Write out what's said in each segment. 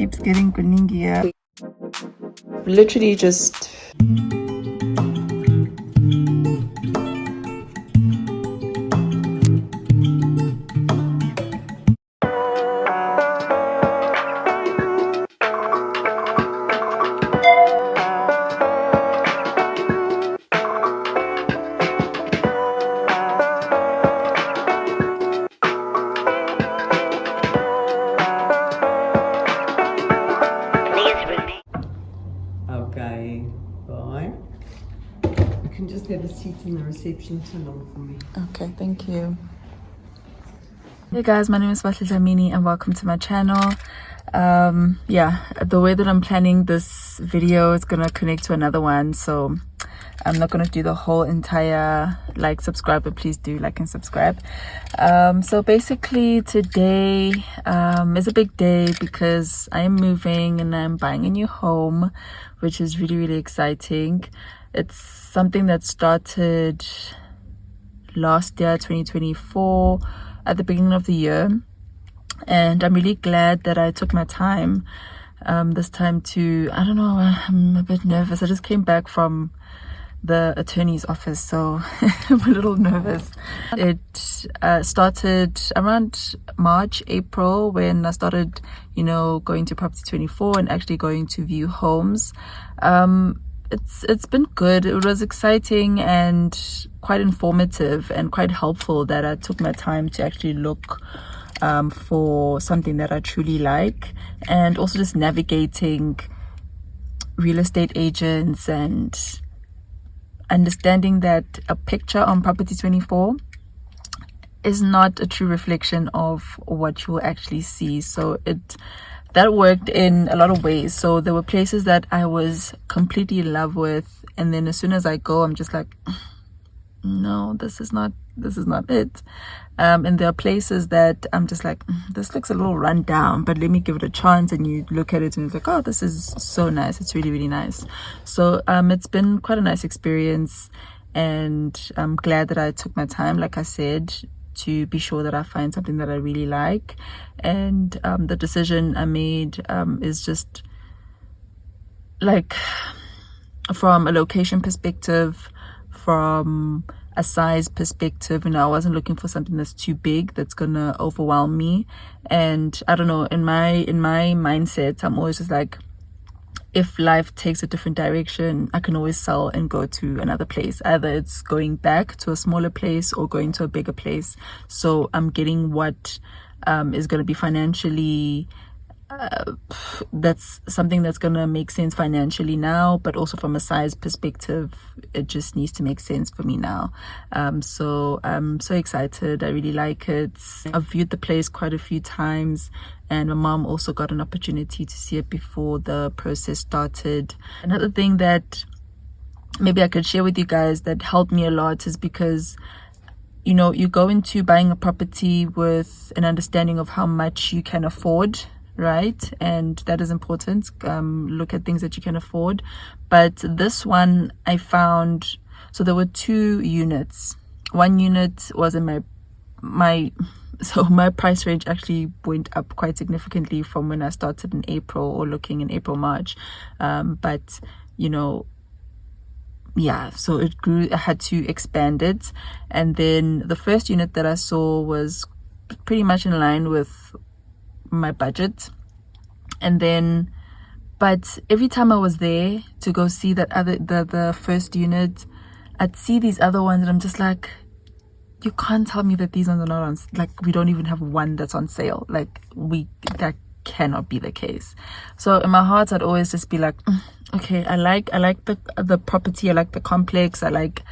keeps getting kuningia. Literally just okay, bye. You can just have a seat in the reception salon for me. Okay, thank you. Hey guys, my name is Vatle Dlamini and welcome to my channel. Yeah, the way that I'm planning this video is gonna connect to another one, so I'm not gonna do the whole entire like, subscribe, but please do like and subscribe. So basically today is a big day because I am moving and I'm buying a new home, which is really exciting. It's something that started last year, 2024, at the beginning of the year, and I'm really glad that I took my time this time to, I don't know, I'm a bit nervous. I just came back from the attorney's office, so I'm a little nervous. It started around March, April, when I started, you know, going to Property 24 and actually going to view homes. It's been good. It was exciting and quite informative and quite helpful that I took my time to actually look for something that I truly like, and also just navigating real estate agents and understanding that a picture on Property 24 is not a true reflection of what you will actually see. So that worked in a lot of ways. So there were places that I was completely in love with, and then as soon as I go, I'm just like, no, this is not it. And there are places that I'm just like, this looks a little run down, but let me give it a chance. And you look at it and it's like, oh, this is so nice. It's really nice. So it's been quite a nice experience, and I'm glad that I took my time, like I said, to be sure that I find something that I really like. And the decision I made is just like, from a location perspective, from a size perspective, you know, I wasn't looking for something that's too big, that's gonna overwhelm me. And I don't know, in my mindset, I'm always just like, if life takes a different direction, I can always sell and go to another place. Either it's going back to a smaller place or going to a bigger place. So I'm getting what is going to be financially, that's something that's going to make sense financially now, but also from a size perspective, it just needs to make sense for me now. So I'm so excited. I really like it. I've viewed the place quite a few times, and my mom also got an opportunity to see it before the process started. Another thing that maybe I could share with you guys that helped me a lot is because, you know, you go into buying a property with an understanding of how much you can afford, right? And that is important. Look at things that you can afford. But this one I found, so there were 2 units. One unit was in so my price range actually went up quite significantly from when I started in April, or looking in April, March. But, you know, yeah, so it grew. I had to expand it. And then the first unit that I saw was pretty much in line with my budget. And then, but every time I was there to go see that the first unit, I'd see these other ones and I'm just like, you can't tell me that these ones are not on, like, we don't even have one that's on sale. Like, that cannot be the case. So in my heart, I'd always just be like, okay, I like the property, I like the complex, I like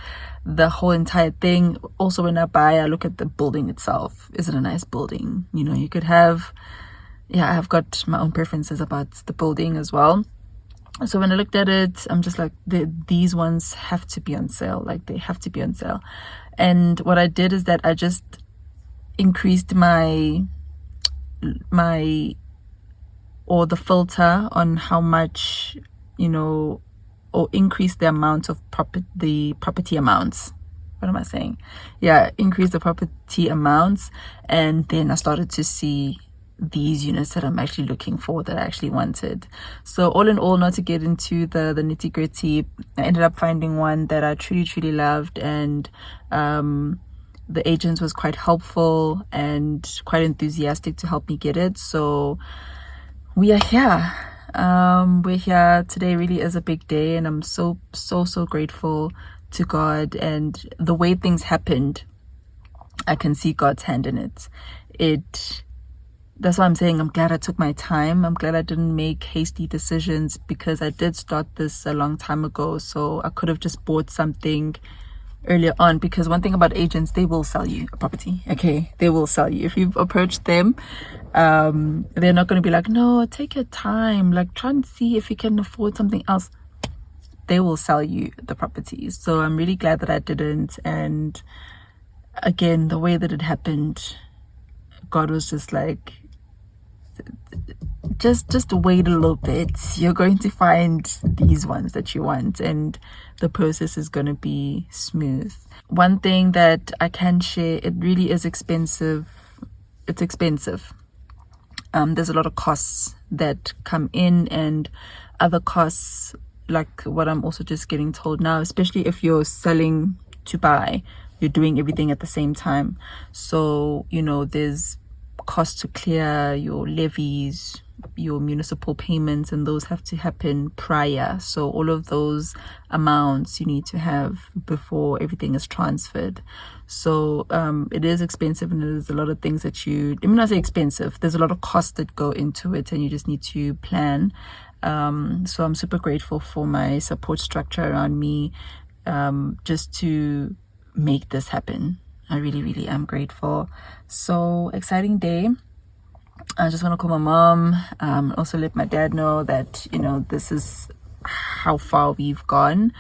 the whole entire thing. Also, when I buy, I look at the building itself. Is it a nice building? You know, you could have, yeah, I've got my own preferences about the building as well. So when I looked at it, I'm just like, these ones have to be on sale. Like, they have to be on sale. And what I did is that I just increased my or the filter on how much, you know, or increase the amount of the property amounts. What am I saying? Yeah, increase the property amounts. And then I started to see these units that I'm actually looking for, that I actually wanted. So all in all, not to get into the nitty gritty, I ended up finding one that I truly loved, and the agent was quite helpful and quite enthusiastic to help me get it. So we are here. We're here today. Really is a big day, and I'm so grateful to God, and the way things happened, I can see God's hand in it. That's why I'm saying I'm glad I took my time. I'm glad I didn't make hasty decisions, because I did start this a long time ago. So I could have just bought something earlier on, because one thing about agents, they will sell you a property. Okay, they will sell you. If you've approached them, they're not going to be like, no, take your time, like try and see if you can afford something else. They will sell you the properties. So I'm really glad that I didn't. And again, the way that it happened, God was just like, just wait a little bit. You're going to find these ones that you want, and the process is going to be smooth. One thing that I can share, it really is expensive. It's expensive. There's a lot of costs that come in, and other costs, like what I'm also just getting told now, especially if you're selling to buy, you're doing everything at the same time. So, there's costs to clear your levies, your municipal payments, and those have to happen prior. So all of those amounts you need to have before everything is transferred. So it is expensive, and there's a lot of things that when I say expensive, there's a lot of costs that go into it, and you just need to plan. So I'm super grateful for my support structure around me, just to make this happen. I really am grateful. So exciting day. I just want to call my mom, also let my dad know that this is how far we've gone,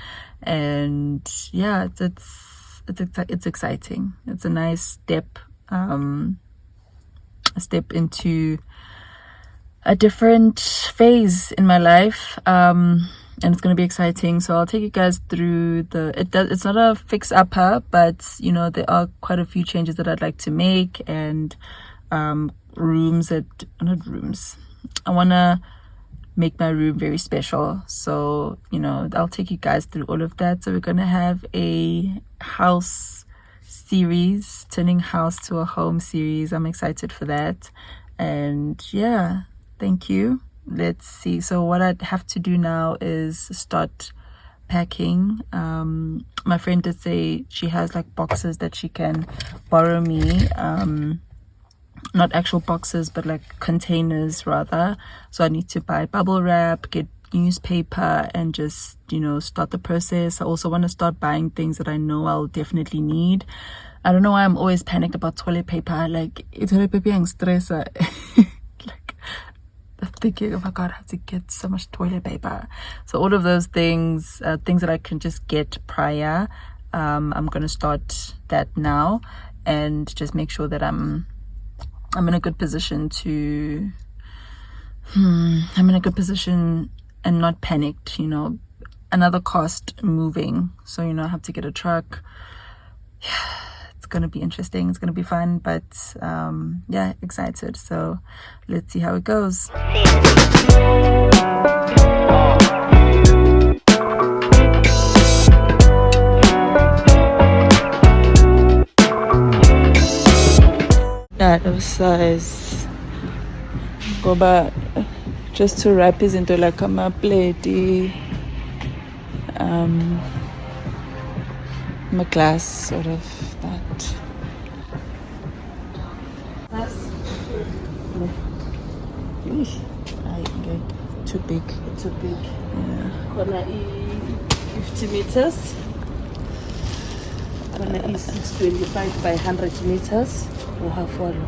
and yeah, it's exciting. It's a nice step, a step into a different phase in my life, and it's going to be exciting. So I'll take you guys through it's not a fix upper, but there are quite a few changes that I'd like to make, and I want to make my room very special. So I'll take you guys through all of that. So we're going to have a house series, turning house to a home series. I'm excited for that, and yeah, thank you. Let's see. So what I'd have to do now is start packing. My friend did say she has like boxes that she can borrow me, not actual boxes, but like containers rather. So I need to buy bubble wrap, get newspaper, and just start the process. I also want to start buying things that I know I'll definitely need. I don't know why I'm always panicked about toilet paper. Like toilet paper and stress. I'm thinking, oh my God, I have to get so much toilet paper. So all of those things, things that I can just get prior, I'm going to start that now, and just make sure that I'm in a good position I'm in a good position and not panicked. Another cost, moving. So I have to get a truck. It's going to be interesting. It's going to be fun, but yeah, excited. So let's see how it goes. That was size. Go back just to wrap it into like a plate, my glass, sort of that. Okay. Too big. Yeah. Corner 50 meters. Corner 625 by 100 meters. We'll have one.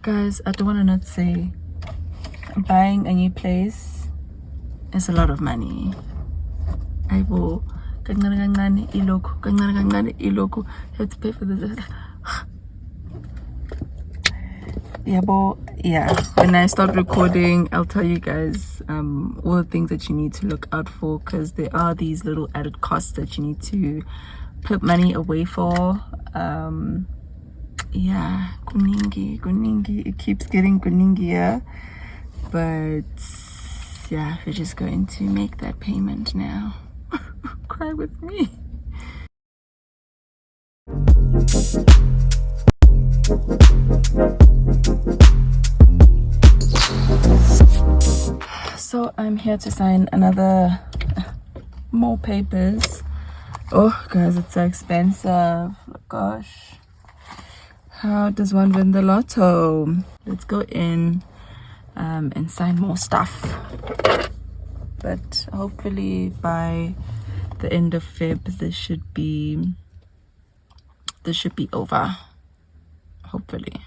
Guys, I don't want to not say, buying a new place is a lot of money. I will kancane iloko. Have to pay for this. Yeah, when I start recording, I'll tell you guys all the things that you need to look out for, because there are these little added costs that you need to put money away for. Yeah, kuningi, it keeps getting kuningier, but yeah, we're just going to make that payment now. Cry with me. So I'm here to sign more papers. Oh guys, it's so expensive. Gosh, how does one win the lotto? Let's go in and sign more stuff, but hopefully by the end of Feb this should be over, hopefully.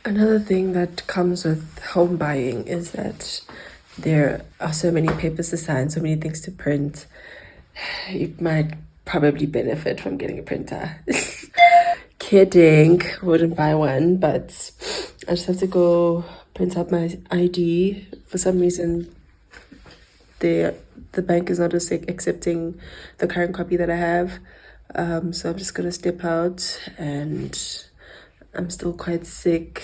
Another thing that comes with home buying is that there are so many papers to sign, so many things to print. You might probably benefit from getting a printer. Kidding, wouldn't buy one, but I just have to go print out my ID. For some reason, the bank is not accepting the current copy that I have. So I'm just gonna step out, and I'm still quite sick.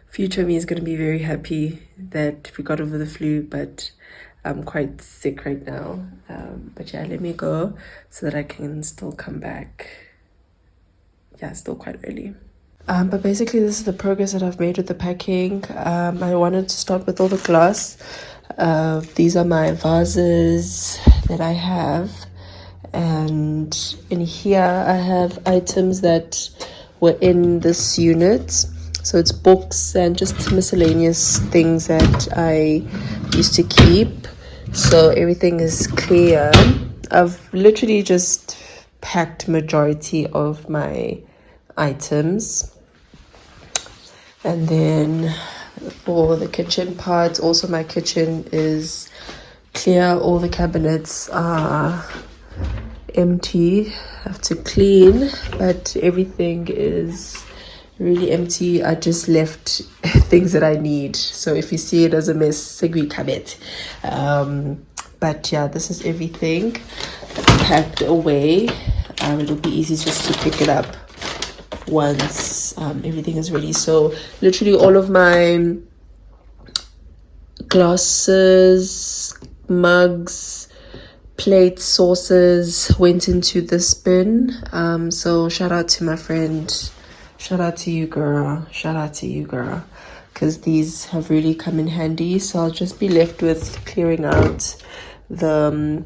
Future me is gonna be very happy that we got over the flu, but I'm quite sick right now. But yeah, let me go so that I can still come back. Yeah, still quite early. But basically this is the progress that I've made with the packing. I wanted to start with all the glass. These are my vases that I have, and in here I have items that were in this unit. So it's books and just miscellaneous things that I used to keep. So everything is clear. I've literally just packed majority of my items. And then for the kitchen part, also my kitchen is clear. All the cabinets are empty. I have to clean, but everything is really empty. I just left things that I need. So if you see it as a mess, segui kabet. But yeah, this is everything packed away. It'll be easy just to pick it up once everything is ready. So literally all of my glasses, mugs, plates, sauces went into this bin. So shout out to my friend, shout out to you girl, because these have really come in handy. So I'll just be left with clearing out the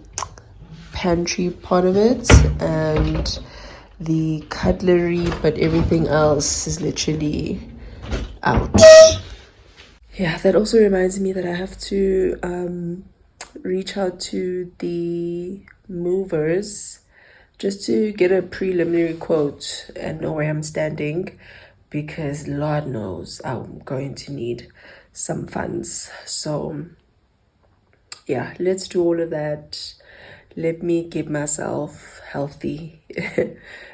pantry part of it and the cutlery, but everything else is literally out. Yeah, that also reminds me that I have to reach out to the movers just to get a preliminary quote and know where I'm standing, because Lord knows I'm going to need some funds. So yeah, let's do all of that. Let me keep myself healthy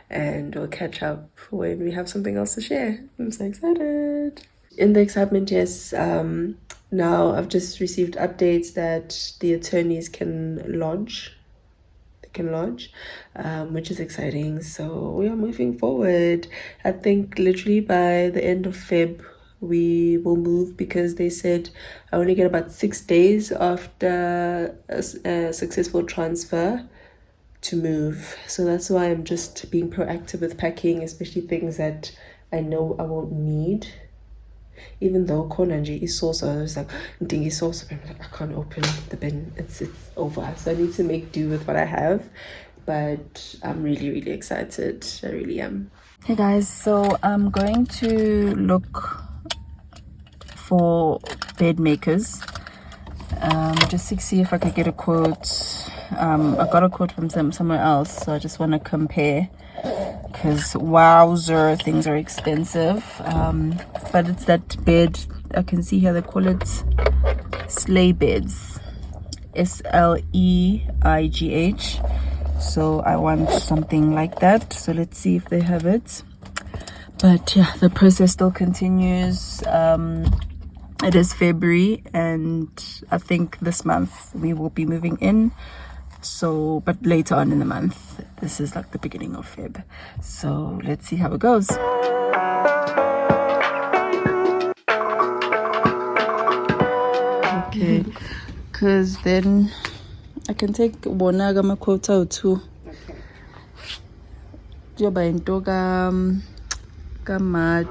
and we'll catch up when we have something else to share. I'm so excited. In the excitement, yes, now I've just received updates that the attorneys can lodge, which is exciting. So we are moving forward. I think literally by the end of Feb we will move, because they said I only get about 6 days after a successful transfer to move. So that's why I'm just being proactive with packing, especially things that I know I won't need. Even though Konanji is sauce, I was like, Dingy sauce, I can't open the bin. It's over. So I need to make do with what I have. But I'm really, really excited. I really am. Hey guys, so I'm going to look for bed makers, just to see if I could get a quote. I got a quote from somewhere else, so I just want to compare, because wowzer, things are expensive. But it's that bed, I can see here they call it sleigh beds, SLEIGH. So I want something like that, so let's see if they have it. But yeah, the process still continues. It is February, and I think this month we will be moving in. So, but later on in the month, this is like the beginning of Feb. So let's see how it goes. Okay, because then I can take Bonagama quota too. Okay. March.